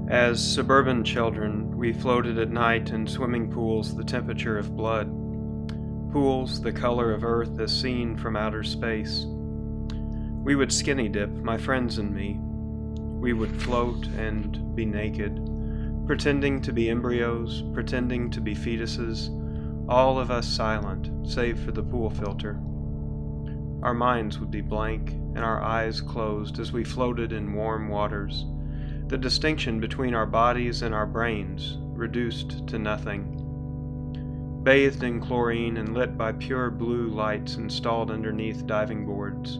As suburban children, we floated at night in swimming pools the temperature of blood, pools the color of earth as seen from outer space. We would skinny dip, my friends and me. We would float and be naked, pretending to be embryos, pretending to be fetuses, all of us silent, save for the pool filter. Our minds would be blank and our eyes closed as we floated in warm waters, the distinction between our bodies and our brains reduced to nothing. Bathed in chlorine and lit by pure blue lights installed underneath diving boards.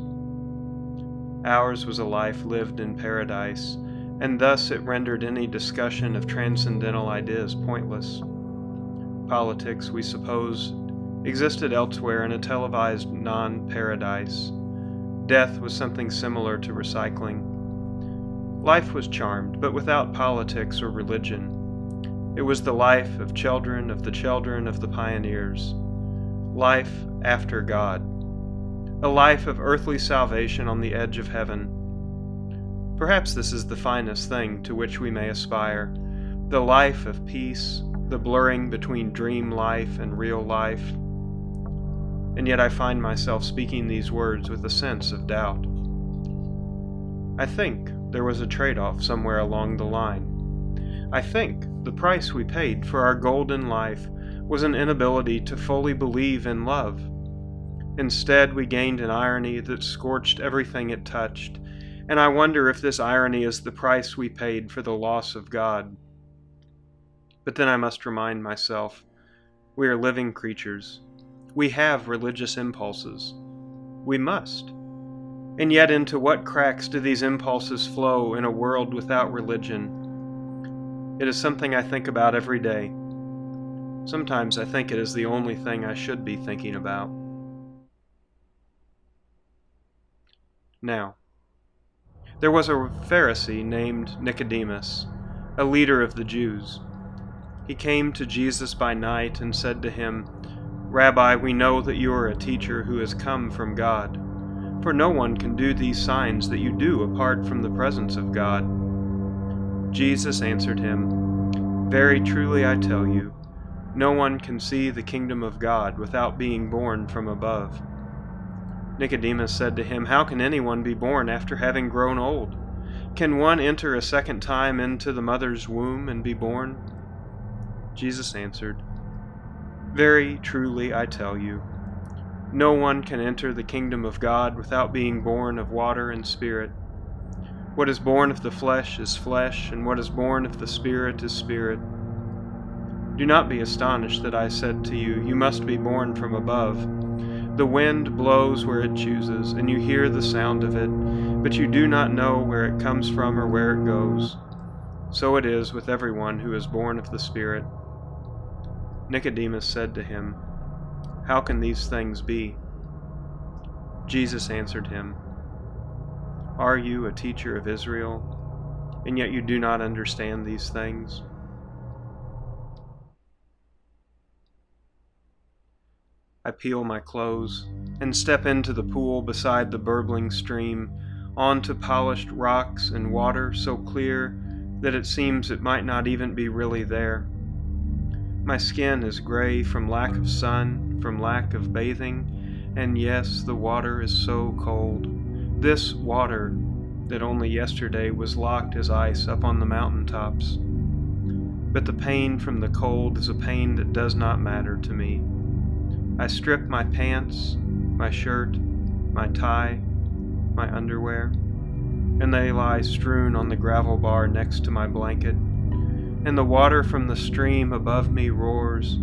Ours was a life lived in paradise, and thus it rendered any discussion of transcendental ideas pointless. Politics, we supposed, existed elsewhere in a televised non-paradise. Death was something similar to recycling. Life was charmed, but without politics or religion. It was the life of the children of the pioneers. Life after God. A life of earthly salvation on the edge of heaven. Perhaps this is the finest thing to which we may aspire, the life of peace, the blurring between dream life and real life. And yet I find myself speaking these words with a sense of doubt. I think there was a trade-off somewhere along the line. I think the price we paid for our golden life was an inability to fully believe in love. Instead, we gained an irony that scorched everything it touched, and I wonder if this irony is the price we paid for the loss of God. But then I must remind myself, we are living creatures. We have religious impulses. We must. And yet into what cracks do these impulses flow in a world without religion? It is something I think about every day. Sometimes I think it is the only thing I should be thinking about. Now, there was a Pharisee named Nicodemus, a leader of the Jews. He came to Jesus by night and said to him, "Rabbi, we know that you are a teacher who has come from God, for no one can do these signs that you do apart from the presence of God." Jesus answered him, "Very truly I tell you, no one can see the kingdom of God without being born from above." Nicodemus said to him, "How can anyone be born after having grown old? Can one enter a second time into the mother's womb and be born?" Jesus answered, "Very truly I tell you, no one can enter the kingdom of God without being born of water and spirit. What is born of the flesh is flesh, and what is born of the spirit is spirit. Do not be astonished that I said to you, you must be born from above. The wind blows where it chooses, and you hear the sound of it, but you do not know where it comes from or where it goes. So it is with everyone who is born of the Spirit." Nicodemus said to him, "How can these things be?" Jesus answered him, "Are you a teacher of Israel, and yet you do not understand these things?" I peel my clothes and step into the pool beside the burbling stream, onto polished rocks and water so clear that it seems it might not even be really there. My skin is gray from lack of sun, from lack of bathing, and yes, the water is so cold. This water that only yesterday was locked as ice up on the mountaintops. But the pain from the cold is a pain that does not matter to me. I strip my pants, my shirt, my tie, my underwear, and they lie strewn on the gravel bar next to my blanket, and the water from the stream above me roars.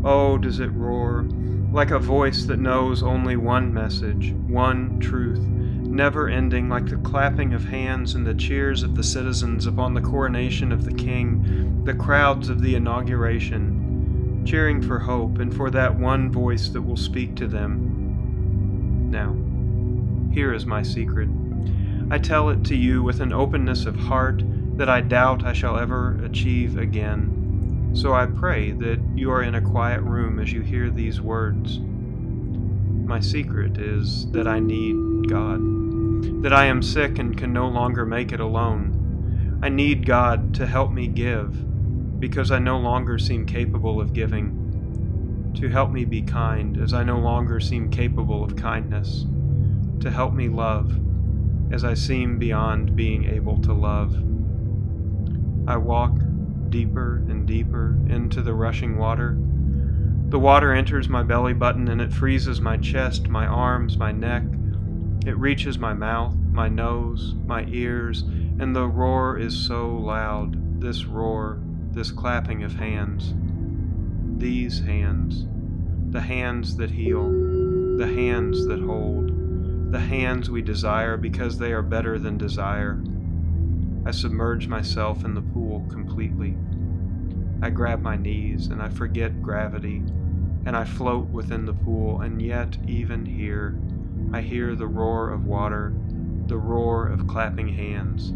Oh, does it roar, like a voice that knows only one message, one truth, never ending, like the clapping of hands and the cheers of the citizens upon the coronation of the king, the crowds of the inauguration, cheering for hope and for that one voice that will speak to them. Now, here is my secret. I tell it to you with an openness of heart that I doubt I shall ever achieve again. So I pray that you are in a quiet room as you hear these words. My secret is that I need God, that I am sick and can no longer make it alone. I need God to help me give, because I no longer seem capable of giving, to help me be kind, as I no longer seem capable of kindness, to help me love, as I seem beyond being able to love. I walk deeper and deeper into the rushing water. The water enters my belly button and it freezes my chest, my arms, my neck. It reaches my mouth, my nose, my ears, and the roar is so loud, this roar, this clapping of hands. These hands, the hands that heal, the hands that hold, the hands we desire because they are better than desire. I submerge myself in the pool completely. I grab my knees and I forget gravity, and I float within the pool, and yet even here, I hear the roar of water, the roar of clapping hands.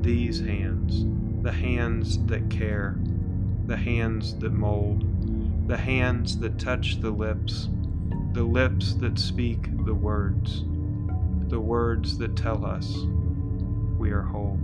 These hands, the hands that care, the hands that mold, the hands that touch the lips that speak the words that tell us we are whole.